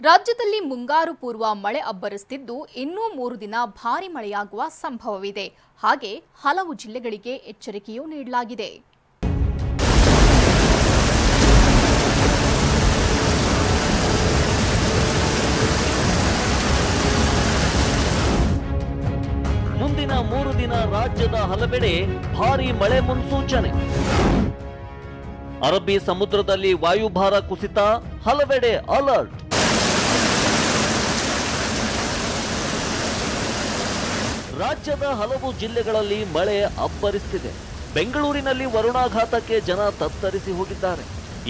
ರಾಜ್ಯದಲ್ಲಿ ಮುಂಗಾರು ಪೂರ್ವ ಮಳೆ ಅಬ್ಬರಿಸುತ್ತಿದ್ದು ಇನ್ನೂ 3 ದಿನ ಭಾರೀ ಮಳೆಯಾಗುವ ಸಂಭವವಿದೆ. ಹಾಗೆ ಹಲವು ಜಿಲ್ಲೆಗಳಿಗೆ ಎಚ್ಚರಿಕೆಯೂ ನೀಡಲಾಗಿದೆ. ಮುಂದಿನ 3 ದಿನ ರಾಜ್ಯದ ಹಲವೆಡೆ ಭಾರೀ ಮಳೆ ಮುನ್ಸೂಚನೆ. ಅರಬ್ಬಿ ಸಮುದ್ರದಲ್ಲಿ ವಾಯುಭಾರ ಕುಸಿತ, ಹಲವೆಡೆ ಅಲರ್ಟ್. ರಾಜ್ಯದ ಹಲವು ಜಿಲ್ಲೆಗಳಲ್ಲಿ ಮಳೆ ಅಬ್ಬರಿಸುತ್ತಿದೆ. ಬೆಂಗಳೂರಿನಲ್ಲಿ ವರುಣಾಘಾತಕ್ಕೆ ಜನ ತತ್ತರಿಸಿ ಹೋಗಿದ್ದಾರೆ.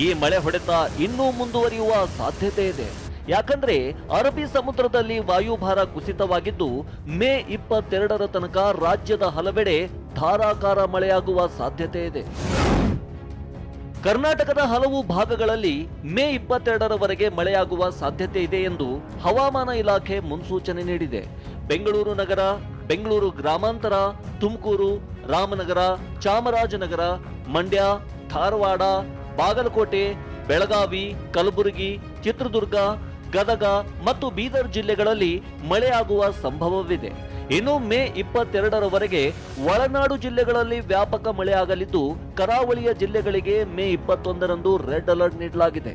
ಈ ಮಳೆ ಹೊಡೆತ ಇನ್ನೂ ಮುಂದುವರಿಯುವ ಸಾಧ್ಯತೆ ಇದೆ. ಯಾಕಂದ್ರೆ ಅರಬ್ಬಿ ಸಮುದ್ರದಲ್ಲಿ ವಾಯುಭಾರ ಕುಸಿತವಾಗಿದ್ದು ಮೇ 22ರ ತನಕ ರಾಜ್ಯದ ಹಲವೆಡೆ ಧಾರಾಕಾರ ಮಳೆಯಾಗುವ ಸಾಧ್ಯತೆ ಇದೆ. ಕರ್ನಾಟಕದ ಹಲವು ಭಾಗಗಳಲ್ಲಿ ಮೇ 22ರವರೆಗೆ ಮಳೆಯಾಗುವ ಸಾಧ್ಯತೆ ಇದೆ ಎಂದು ಹವಾಮಾನ ಇಲಾಖೆ ಮುನ್ಸೂಚನೆ ನೀಡಿದೆ. ಬೆಂಗಳೂರು ನಗರ, ಬೆಂಗಳೂರು ಗ್ರಾಮಾಂತರ, ತುಮಕೂರು, ರಾಮನಗರ, ಚಾಮರಾಜನಗರ, ಮಂಡ್ಯ, ಧಾರವಾಡ, ಬಾಗಲಕೋಟೆ, ಬೆಳಗಾವಿ, ಕಲಬುರಗಿ, ಚಿತ್ರದುರ್ಗ, ಗದಗ ಮತ್ತು ಬೀದರ್ ಜಿಲ್ಲೆಗಳಲ್ಲಿ ಮಳೆಯಾಗುವ ಸಂಭವವಿದೆ. ಇನ್ನು ಮೇ 22ರವರೆಗೆ ಒಳನಾಡು ಜಿಲ್ಲೆಗಳಲ್ಲಿ ವ್ಯಾಪಕ ಮಳೆಯಾಗಲಿದ್ದು ಕರಾವಳಿಯ ಜಿಲ್ಲೆಗಳಿಗೆ ಮೇ 21ರಂದು ರೆಡ್ ಅಲರ್ಟ್ ನೀಡಲಾಗಿದೆ.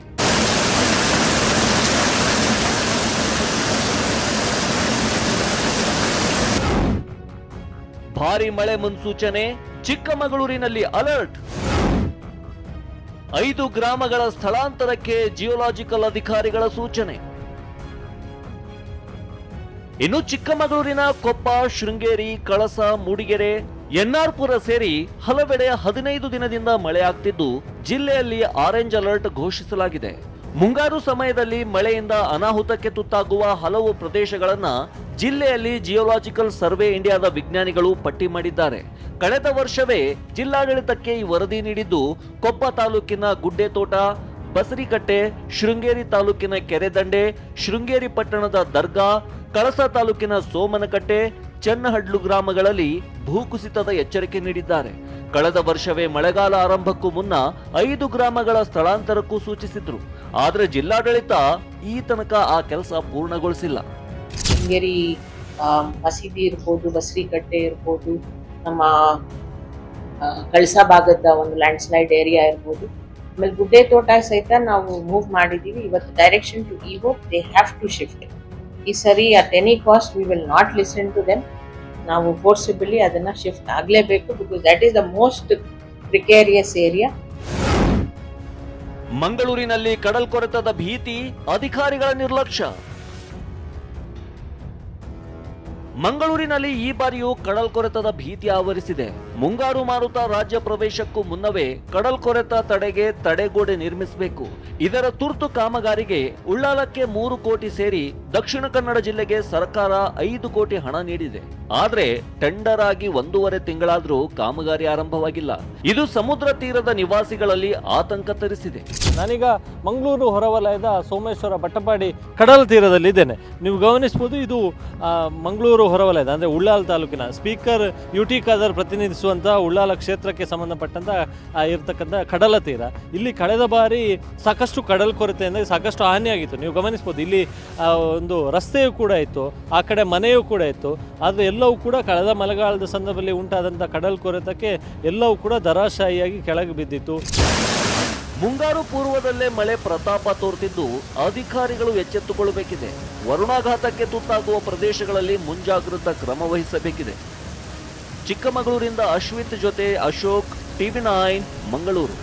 ಭಾರೀ ಮಳೆ ಮುನ್ಸೂಚನೆ, ಚಿಕ್ಕಮಗಳೂರಿನಲ್ಲಿ ಅಲರ್ಟ್. 5 ಗ್ರಾಮಗಳ ಸ್ಥಳಾಂತರಕ್ಕೆ ಜಿಯೋಲಾಜಿಕಲ್ ಅಧಿಕಾರಿಗಳ ಸೂಚನೆ. ಇನ್ನು ಚಿಕ್ಕಮಗಳೂರಿನ ಕೊಪ್ಪ, ಶೃಂಗೇರಿ, ಕಳಸ, ಮೂಡಿಗೆರೆ, ಎನ್ಆರ್ಪುರ ಸೇರಿ ಹಲವೆಡೆ 15 ದಿನದಿಂದ ಮಳೆಯಾಗ್ತಿದ್ದು ಜಿಲ್ಲೆಯಲ್ಲಿ ಆರೆಂಜ್ ಅಲರ್ಟ್ ಘೋಷಿಸಲಾಗಿದೆ. ಮುಂಗಾರು ಸಮಯದಲ್ಲಿ ಮಳೆಯಿಂದ ಅನಾಹುತಕ್ಕೆ ತುತ್ತಾಗುವ ಹಲವು ಪ್ರದೇಶಗಳನ್ನ ಜಿಲ್ಲೆಯಲ್ಲಿ ಜಿಯೋಲಾಜಿಕಲ್ ಸರ್ವೆ ಇಂಡಿಯಾದ ವಿಜ್ಞಾನಿಗಳು ಪಟ್ಟಿ ಮಾಡಿದ್ದಾರೆ. ಕಳೆದ ವರ್ಷವೇ ಜಿಲ್ಲಾಡಳಿತಕ್ಕೆ ಈ ವರದಿ ನೀಡಿದ್ದು ಕೊಪ್ಪ ತಾಲೂಕಿನ ಗುಡ್ಡೆತೋಟ, ಬಸರಿಕಟ್ಟೆ, ಶೃಂಗೇರಿ ತಾಲೂಕಿನ ಕೆರೆದಂಡೆ, ಶೃಂಗೇರಿ ಪಟ್ಟಣದ ದರ್ಗಾ, ಕಳಸ ತಾಲೂಕಿನ ಸೋಮನಕಟ್ಟೆ, ಚೆನ್ನಹಡ್ಲು ಗ್ರಾಮಗಳಲ್ಲಿ ಭೂಕುಸಿತದ ಎಚ್ಚರಿಕೆ ನೀಡಿದ್ದಾರೆ. ಕಳೆದ ವರ್ಷವೇ ಮಳೆಗಾಲ ಆರಂಭಕ್ಕೂ ಮುನ್ನ 5 ಗ್ರಾಮಗಳ ಸ್ಥಳಾಂತರಕ್ಕೂ ಸೂಚಿಸಿದ್ರು. ಆದ್ರೆ ಜಿಲ್ಲಾಡಳಿತ ಈ ತನಕ ಆ ಕೆಲಸ ಪೂರ್ಣಗೊಳಿಸಿಲ್ಲ. ಶೃಂಗೇರಿ ಮಸೀದಿ ಇರ್ಬೋದು, ಬಸರಿಕಟ್ಟೆ ಇರ್ಬೋದು, ನಮ್ಮ ಕಳಸ ಭಾಗದ ಒಂದು ಲ್ಯಾಂಡ್ ಸ್ಲೈಡ್ ಏರಿಯಾ ಇರ್ಬೋದು, ಆಮೇಲೆ ಗುಡ್ಡೆ ತೋಟ ಸಹಿತ ನಾವು ಮೂವ್ ಮಾಡಿದೀವಿ. ಇವತ್ತು direction to EO, they have to shift. ಈ ಸರಿ at any cost we will not listen to them. ನಾವು ಫೋರ್ಸಿಬಲಿ ಅದನ್ನ ಶಿಫ್ಟ್ ಆಗಲೇಬೇಕು, because that is the most precarious area. ಮಂಗಳೂರಿನಲ್ಲಿ ಕಡಲ್ಕೊರೆತದ ಭೀತಿ, ಅಧಿಕಾರಿಗಳ ನಿರ್ಲಕ್ಷ್ಯ. ಮಂಗಳೂರಿನಲ್ಲಿ ಈ ಬಾರಿಯೂ ಕಡಲ್ಕೊರೆತದ ಭೀತಿ ಆವರಿಸಿದೆ. ಮುಂಗಾರು ಮಾರುತ ರಾಜ್ಯ ಪ್ರವೇಶಕ್ಕೂ ಮುನ್ನವೇ ಕಡಲ್ಕೊರೆತ ತಡೆಗೆ ತಡೆಗೋಡೆ ನಿರ್ಮಿಸಬೇಕು. ಇದರ ತುರ್ತು ಕಾಮಗಾರಿಗೆ ಉಳ್ಳಾಲಕ್ಕೆ 3 ಕೋಟಿ ಸೇರಿ ದಕ್ಷಿಣ ಕನ್ನಡ ಜಿಲ್ಲೆಗೆ ಸರ್ಕಾರ 5 ಕೋಟಿ ಹಣ ನೀಡಿದೆ. ಆದ್ರೆ ಟೆಂಡರ್ ಆಗಿ 1.5 ತಿಂಗಳಾದ್ರೂ ಕಾಮಗಾರಿ ಆರಂಭವಾಗಿಲ್ಲ. ಇದು ಸಮುದ್ರ ತೀರದ ನಿವಾಸಿಗಳಲ್ಲಿ ಆತಂಕ ತರಿಸಿದೆ. ನಾನೀಗ ಮಂಗಳೂರು ಹೊರವಲಯದ ಸೋಮೇಶ್ವರ ಬಟ್ಟಪಾಡಿ ಕಡಲ ತೀರದಲ್ಲಿದ್ದೇನೆ. ನೀವು ಗಮನಿಸಬಹುದು, ಇದು ಮಂಗಳೂರು ಹೊರವಲಯದ ಅಂದರೆ ಉಳ್ಳಾಲ ತಾಲೂಕಿನ ಸ್ಪೀಕರ್ ಯುಟಿ ಖಾದರ್ ಪ್ರತಿನಿಧಿಸುವಂಥ ಉಳ್ಳಾಲ ಕ್ಷೇತ್ರಕ್ಕೆ ಸಂಬಂಧಪಟ್ಟಂಥ ಇರತಕ್ಕಂಥ ಕಡಲ ತೀರ. ಇಲ್ಲಿ ಕಳೆದ ಬಾರಿ ಸಾಕಷ್ಟು ಕಡಲ್ ಕೊರತೆಯಿಂದ ಸಾಕಷ್ಟು ಹಾನಿಯಾಗಿತ್ತು. ನೀವು ಗಮನಿಸ್ಬೋದು, ಇಲ್ಲಿ ಒಂದು ರಸ್ತೆಯೂ ಕೂಡ ಇತ್ತು, ಆ ಕಡೆ ಮನೆಯೂ ಕೂಡ ಇತ್ತು. ಆದರೆ ಎಲ್ಲವೂ ಕೂಡ ಕಳೆದ ಮಳೆಗಾಲದ ಸಂದರ್ಭದಲ್ಲಿ ಉಂಟಾದಂಥ ಕಡಲ್ ಕೊರೆತಕ್ಕೆ ಎಲ್ಲವೂ ಕೂಡ ಧರಾಶಾಹಿಯಾಗಿ ಕೆಳಗೆ ಬಿದ್ದಿತ್ತು. ಮುಂಗಾರು ಪೂರ್ವದಲ್ಲೇ ಮಳೆ ಪ್ರತಾಪ ತೋರ್ತಿದ್ದು ಅಧಿಕಾರಿಗಳು ಎಚ್ಚೆತ್ತುಕೊಳ್ಳಬೇಕಿದೆ. ವರುಣಾಘಾತಕ್ಕೆ ತುತ್ತಾಗುವ ಪ್ರದೇಶಗಳಲ್ಲಿ ಮುಂಜಾಗ್ರತಾ ಕ್ರಮ ವಹಿಸಬೇಕಿದೆ. ಚಿಕ್ಕಮಗಳೂರಿಂದ ಅಶ್ವಿತ್ ಜೊತೆ ಅಶೋಕ್, TV9 ಮಂಗಳೂರು.